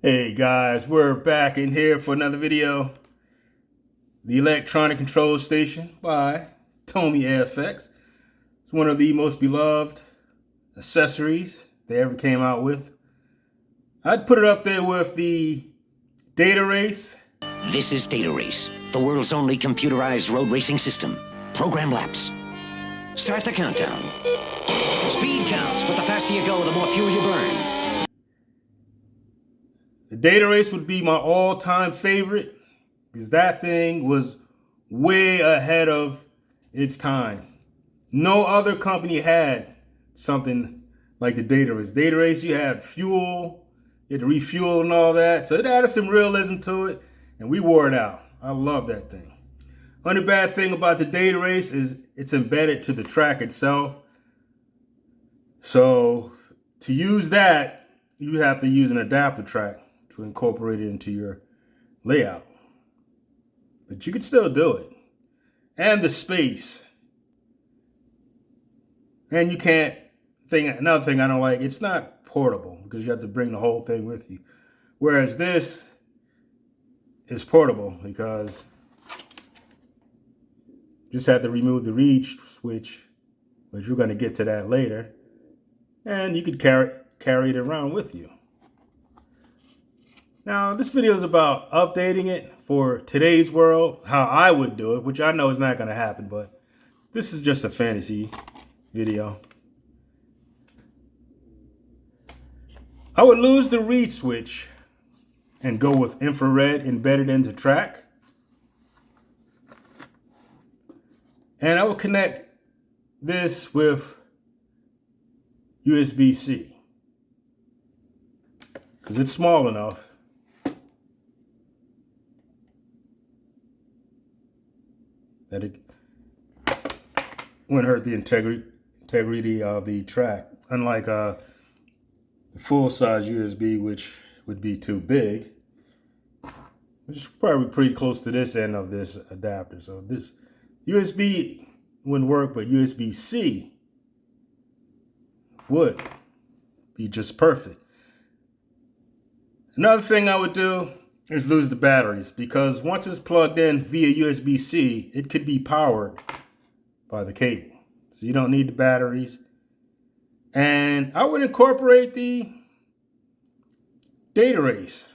Hey guys, we're back in here for another video. The Electronic Control Station by Tommy AFX. It's one of the most beloved accessories they ever came out with. I'd put it up there with the Data Race. This is Data Race, the world's only computerized road racing system. Program laps. Start the countdown. Speed counts, but the faster you go, the more fuel you burn. The Data Race would be my all-time favorite because that thing was way ahead of its time. No other company had something like the Data Race. Data Race, you had fuel, you had to refuel and all that. So it added some realism to it, and we wore it out. I love that thing. Only bad thing about the Data Race is it's embedded to the track itself. So to use that, you have to use an adapter track to incorporate it into your layout. But you could still do it. And the space. And you can't, another thing I don't like, it's not portable because you have to bring the whole thing with you. Whereas this is portable because you just have to remove the reed switch, which we're going to get to that later. And you could carry it around with you. Now, this video is about updating it for today's world, how I would do it, which I know is not going to happen, but this is just a fantasy video. I would lose the reed switch and go with infrared embedded into track. And I would connect this with USB-C because it's small enough that it wouldn't hurt the integrity of the track. Unlike the full-size USB, which would be too big, which is probably pretty close to this end of this adapter. So this USB wouldn't work, but USB-C would be just perfect. Another thing I would do is lose the batteries because once it's plugged in via USB-C, it could be powered by the cable. So you don't need the batteries. And I would incorporate the Data Race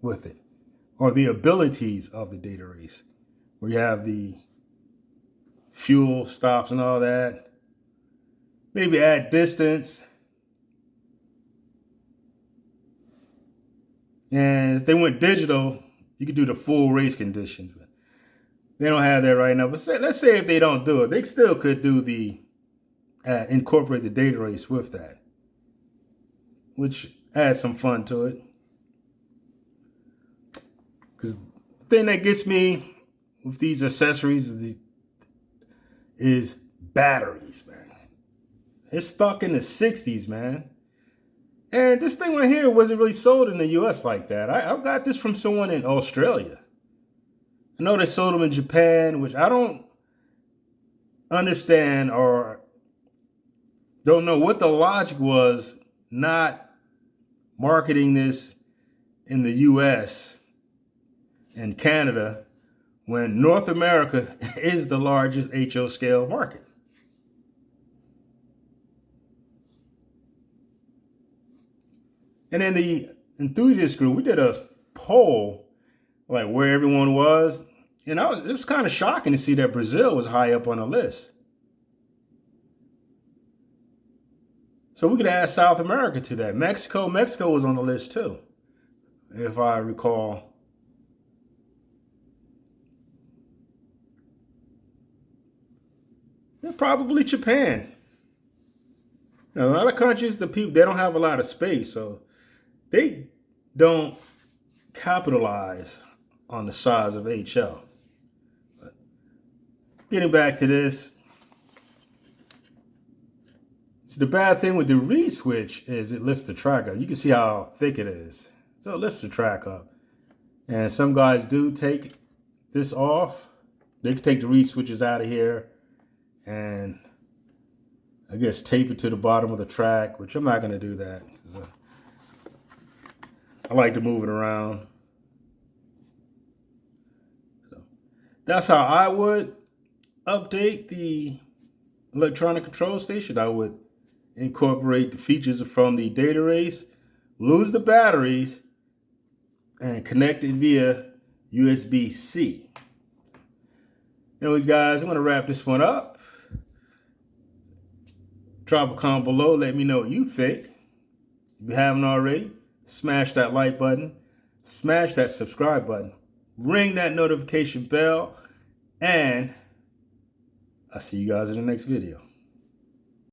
with it, or the abilities of the Data Race, where you have the fuel stops and all that. Maybe add distance. And if they went digital, you could do the full race conditions. But they don't have that right now. But let's say if they don't do it, they still could do the incorporate the Data Race with that, which adds some fun to it. Because the thing that gets me with these accessories is batteries, man. It's stuck in the 60s, man. And this thing right here wasn't really sold in the US like that. I got this from someone in Australia. I know they sold them in Japan, which I don't understand or don't know what the logic was not marketing this in the US and Canada when North America is the largest HO scale market. And in the enthusiast group, we did a poll, like where everyone was. And it was kind of shocking to see that Brazil was high up on the list. So we could add South America to that. Mexico was on the list too, if I recall. And probably Japan. Now, a lot of countries, the people, they don't have a lot of space, so they don't capitalize on the size of HL. But getting back to this, so the bad thing with the reed switch is it lifts the track up. You can see how thick it is. So it lifts the track up. And some guys do take this off. They can take the reed switches out of here and I guess tape it to the bottom of the track, which I'm not going to do that. I like to move it around. So that's how I would update the electronic control station. I would incorporate the features from the data race, lose the batteries, and connect it via USB-C. Anyways, guys, I'm going to wrap this one up. Drop a comment below. Let me know what you think. If you haven't already, smash that like button. Smash that subscribe button. Ring that notification bell. And I'll see you guys in the next video.